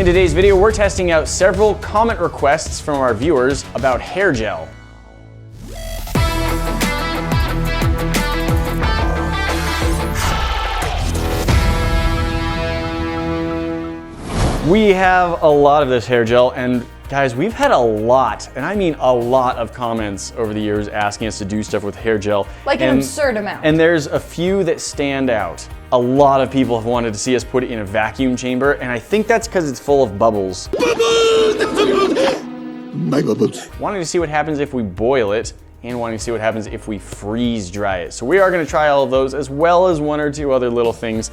In today's video, we're testing out several comment requests from our viewers about hair gel. We have a lot of this hair gel, and guys, we've had a lot, and I mean a lot of comments over the years asking us to do stuff with hair gel. Like an absurd amount. And there's a few that stand out. A lot of people have wanted to see us put it in a vacuum chamber, and I think that's because it's full of bubbles. My bubbles. Wanting to see what happens if we boil it, and wanting to see what happens if we freeze dry it. So we are going to try all of those, as well as one or two other little things.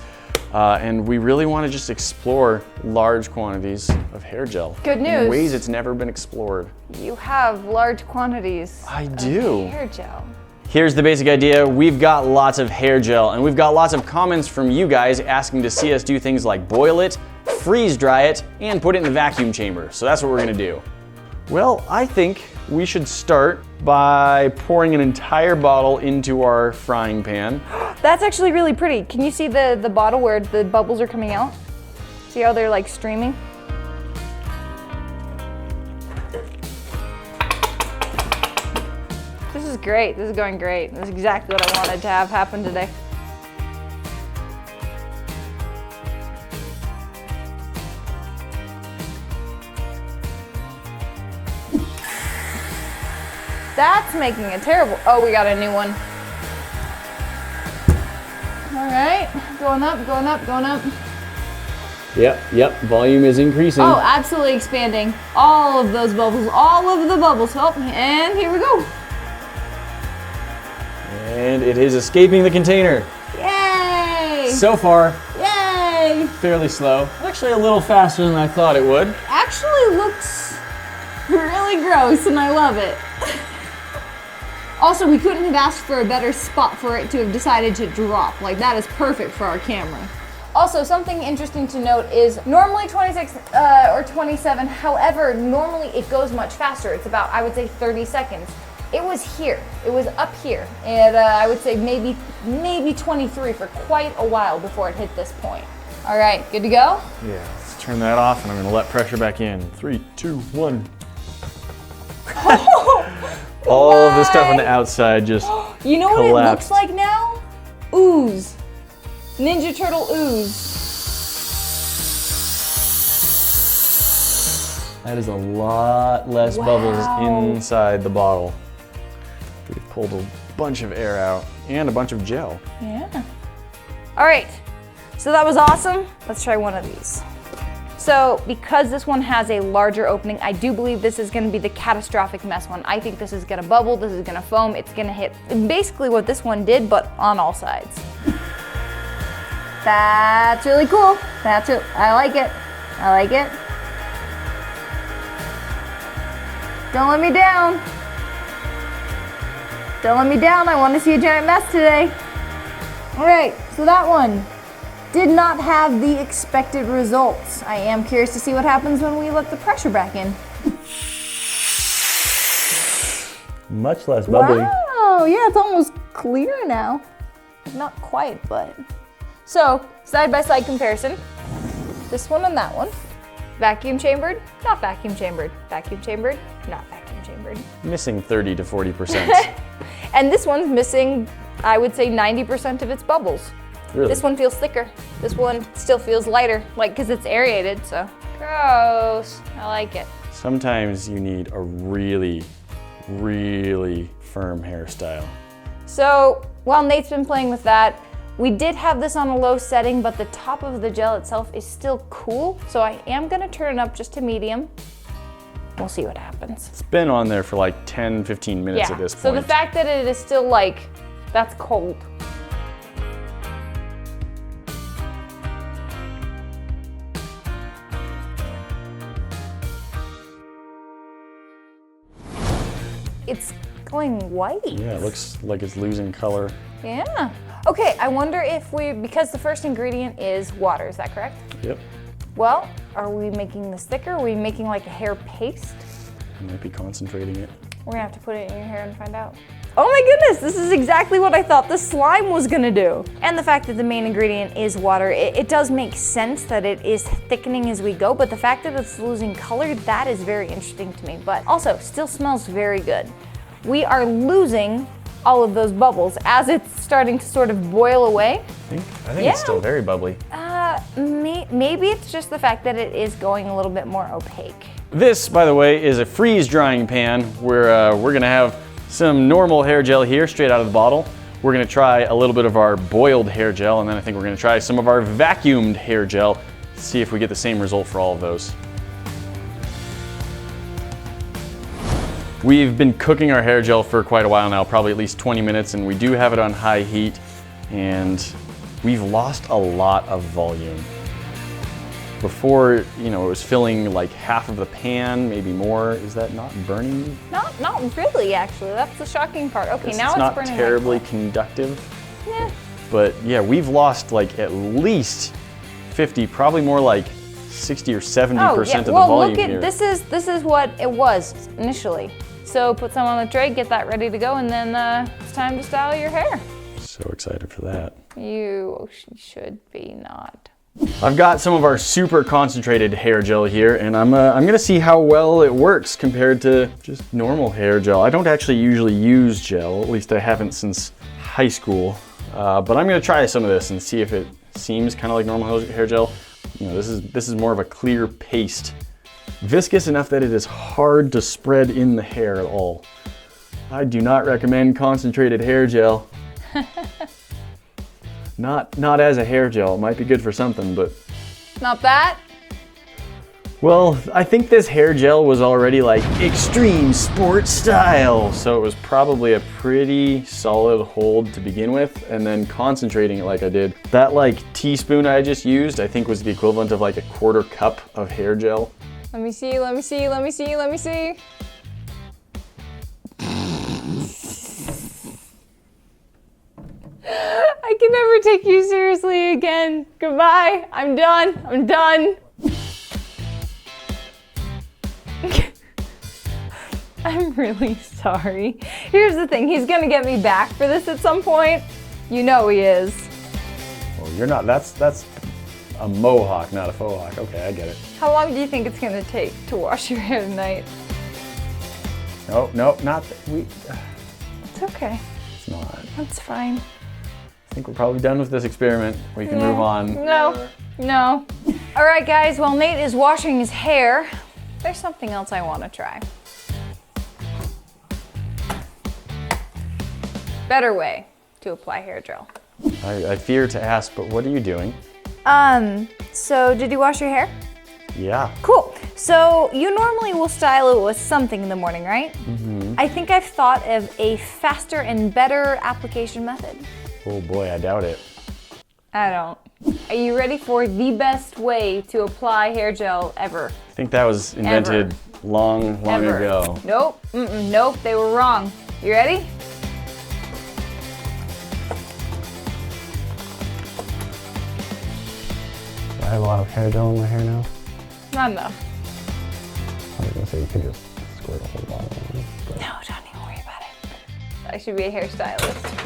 And we really want to just explore large quantities of hair gel. Good news. In ways it's never been explored. You have large quantities of hair gel. Here's the basic idea. We've got lots of hair gel, and we've got lots of comments from you guys asking to see us do things like boil it, freeze dry it, and put it in the vacuum chamber. So that's what we're gonna do. Well, I think we should start by pouring an entire bottle into our frying pan. That's actually really pretty. Can you see the bottle where the bubbles are coming out? See how they're like streaming? This is great. This is going great. This is exactly what I wanted to have happen today. That's making a terrible, oh, we got a new one. All right, going up, going up, going up. Yep, volume is increasing. Oh, absolutely expanding. All of those bubbles, all of the bubbles. Oh, and here we go. And it is escaping the container. Yay! So far, Yay! fairly slow. Actually a little faster than I thought it would. Actually looks really gross and I love it. Also, we couldn't have asked for a better spot for it to have decided to drop. Like, that is perfect for our camera. Also, something interesting to note is normally 26 or 27, however, normally it goes much faster. It's about, I would say, 30 seconds. It was here, it was up here, and I would say maybe 23 for quite a while before it hit this point. All right, good to go? Yeah, let's turn that off and I'm gonna let pressure back in. 3, 2, 1. All of the stuff on the outside just You know what collapsed. it looks like now? Ooze. Ninja Turtle ooze. That is a lot less bubbles inside the bottle. We've pulled a bunch of air out and a bunch of gel. Yeah. All right, so that was awesome. Let's try one of these. So because this one has a larger opening, I do believe this is gonna be the catastrophic mess one. I think this is gonna bubble, this is gonna foam, it's gonna hit basically what this one did, but on all sides. That's really cool. That's it. I like it. I like it. Don't let me down. Don't let me down. I want to see a giant mess today. All right, so that one did not have the expected results. I am curious to see what happens when we let the pressure back in. Much less bubbly. Wow, yeah, it's almost clear now. Not quite, but. So, side-by-side comparison. This one and that one. Vacuum chambered, not vacuum chambered. Vacuum chambered, not vacuum chambered. Missing 30 to 40%. And this one's missing, I would say 90% of its bubbles. Really? This one feels thicker. This one still feels lighter, like, because it's aerated, so. Gross, I like it. Sometimes you need a really, really firm hairstyle. So, while Nate's been playing with that, we did have this on a low setting, but the top of the gel itself is still cool, so I am gonna turn it up just to medium. We'll see what happens. It's been on there for like 10, 15 minutes at this point. So the fact that it is still like, that's cold. It's going white. Yeah, it looks like it's losing color. Yeah. Okay, I wonder if because the first ingredient is water, is that correct? Yep. Well, are we making this thicker? Are we making like a hair paste? I might be concentrating it. We're gonna have to put it in your hair and find out. Oh my goodness, this is exactly what I thought the slime was gonna do. And the fact that the main ingredient is water, it does make sense that it is thickening as we go, but the fact that it's losing color, that is very interesting to me. But also, still smells very good. We are losing all of those bubbles as it's starting to sort of boil away. I think it's still very bubbly. Maybe it's just the fact that it is going a little bit more opaque. This, by the way, is a freeze drying pan where we're gonna have some normal hair gel here straight out of the bottle. We're gonna try a little bit of our boiled hair gel, and then I think we're gonna try some of our vacuumed hair gel, see if we get the same result for all of those. We've been cooking our hair gel for quite a while now, probably at least 20 minutes, and we do have it on high heat, and we've lost a lot of volume. Before, you know, it was filling like half of the pan, maybe more. Is that not burning? Not really, actually. That's the shocking part. Okay, now it's not burning. Terribly conductive. Yeah. But yeah, we've lost like at least 50, probably more like 60 or 70% of the volume look at here. this is what it was initially. So put some on the tray, get that ready to go, and then it's time to style your hair. So excited for that. You should be not. I've got some of our super concentrated hair gel here, and I'm gonna see how well it works compared to just normal hair gel. I don't actually usually use gel, at least I haven't since high school. But I'm gonna try some of this and see if it seems kind of like normal hair gel. You know, this is more of a clear paste. Viscous enough that it is hard to spread in the hair at all. I do not recommend concentrated hair gel. Not as a hair gel. It might be good for something, but... Not that? Well, I think this hair gel was already like extreme sport style, so it was probably a pretty solid hold to begin with, and then concentrating it like I did. That like teaspoon I just used, I think was the equivalent of like a quarter cup of hair gel. Let me see, let me see, let me see, let me see. I can never take you seriously again. Goodbye. I'm done. I'm done. I'm really sorry. Here's the thing. He's gonna get me back for this at some point. You know he is. Well, you're not. That's a mohawk, not a faux hawk. Okay, I get it. How long do you think it's gonna take to wash your hair tonight? No, not It's okay. It's not. That's fine. I think we're probably done with this experiment. We can move on. No. All right, guys, while Nate is washing his hair, there's something else I want to try. Better way to apply hair gel. I fear to ask, but what are you doing? So did you wash your hair? Yeah. Cool. So you normally will style it with something in the morning, right? Mm-hmm. I think I've thought of a faster and better application method. Oh boy, I doubt it. I don't. Are you ready for the best way to apply hair gel ever? I think that was invented long ago. Nope. Nope. They were wrong. You ready? I have a lot of hair gel in my hair now. Not enough. I was gonna say you could just squirt a whole bottle on it. No, don't even worry about it. I should be a hairstylist.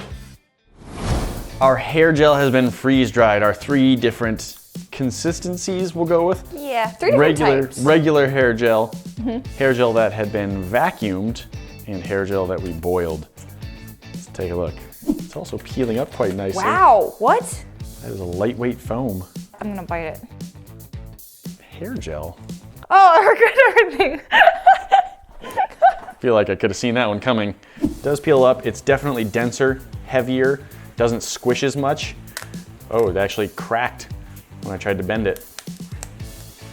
Our hair gel has been freeze dried. Our 3 different consistencies we'll go with. Yeah, 3 different types. Regular hair gel, hair gel that had been vacuumed, and hair gel that we boiled. Let's take a look. It's also peeling up quite nicely. Wow, what? That is a lightweight foam. I'm gonna bite it. Hair gel. Oh, I regret everything. I feel like I could have seen that one coming. It does peel up. It's definitely denser, heavier, doesn't squish as much. Oh, it actually cracked when I tried to bend it.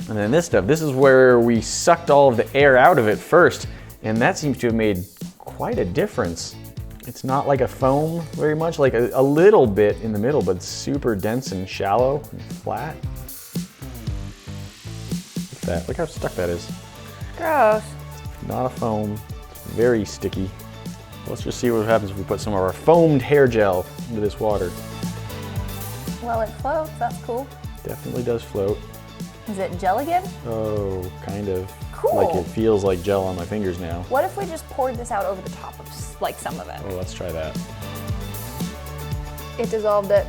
And then this stuff, this is where we sucked all of the air out of it first, and that seems to have made quite a difference. It's not like a foam very much, like a little bit in the middle, but super dense and shallow and flat. Look at that, look how stuck that is. Gross. Not a foam, it's very sticky. Let's just see what happens if we put some of our foamed hair gel into this water. Well, it floats, that's cool. Definitely does float. Is it gel again? Oh, kind of. Cool. Like it feels like gel on my fingers now. What if we just poured this out over the top of like some of it? Oh, let's try that. It dissolved it.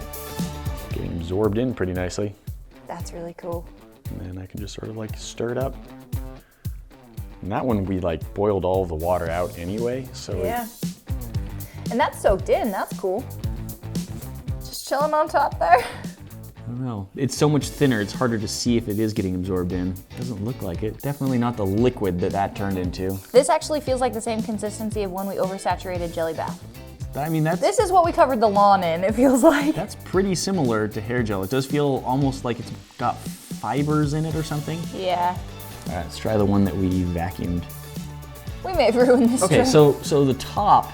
Getting absorbed in pretty nicely. That's really cool. And then I can just sort of like stir it up. And that one we like boiled all the water out anyway, so yeah. And that's soaked in, that's cool. Just chilling on top there. I don't know. It's so much thinner, it's harder to see if it is getting absorbed in. Doesn't look like it. Definitely not the liquid that turned into. This actually feels like the same consistency of when we oversaturated jelly bath. I mean, This is what we covered the lawn in, it feels like. That's pretty similar to hair gel. It does feel almost like it's got fibers in it or something. Yeah. All right, let's try the one that we vacuumed. We may have ruined this Okay, trip. so the top,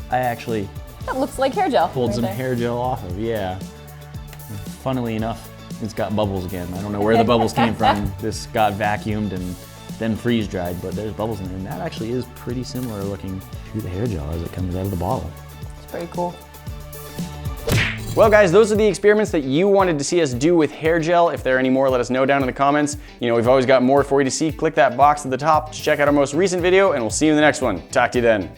I actually That looks like hair gel. pulled right some there. hair gel off of, yeah. Funnily enough, it's got bubbles again. I don't know where the bubbles came from. This got vacuumed and then freeze dried, but there's bubbles in there. And that actually is pretty similar looking to the hair gel as it comes out of the bottle. It's pretty cool. Well guys, those are the experiments that you wanted to see us do with hair gel. If there are any more, let us know down in the comments. You know, we've always got more for you to see. Click that box at the top to check out our most recent video, and we'll see you in the next one. Talk to you then.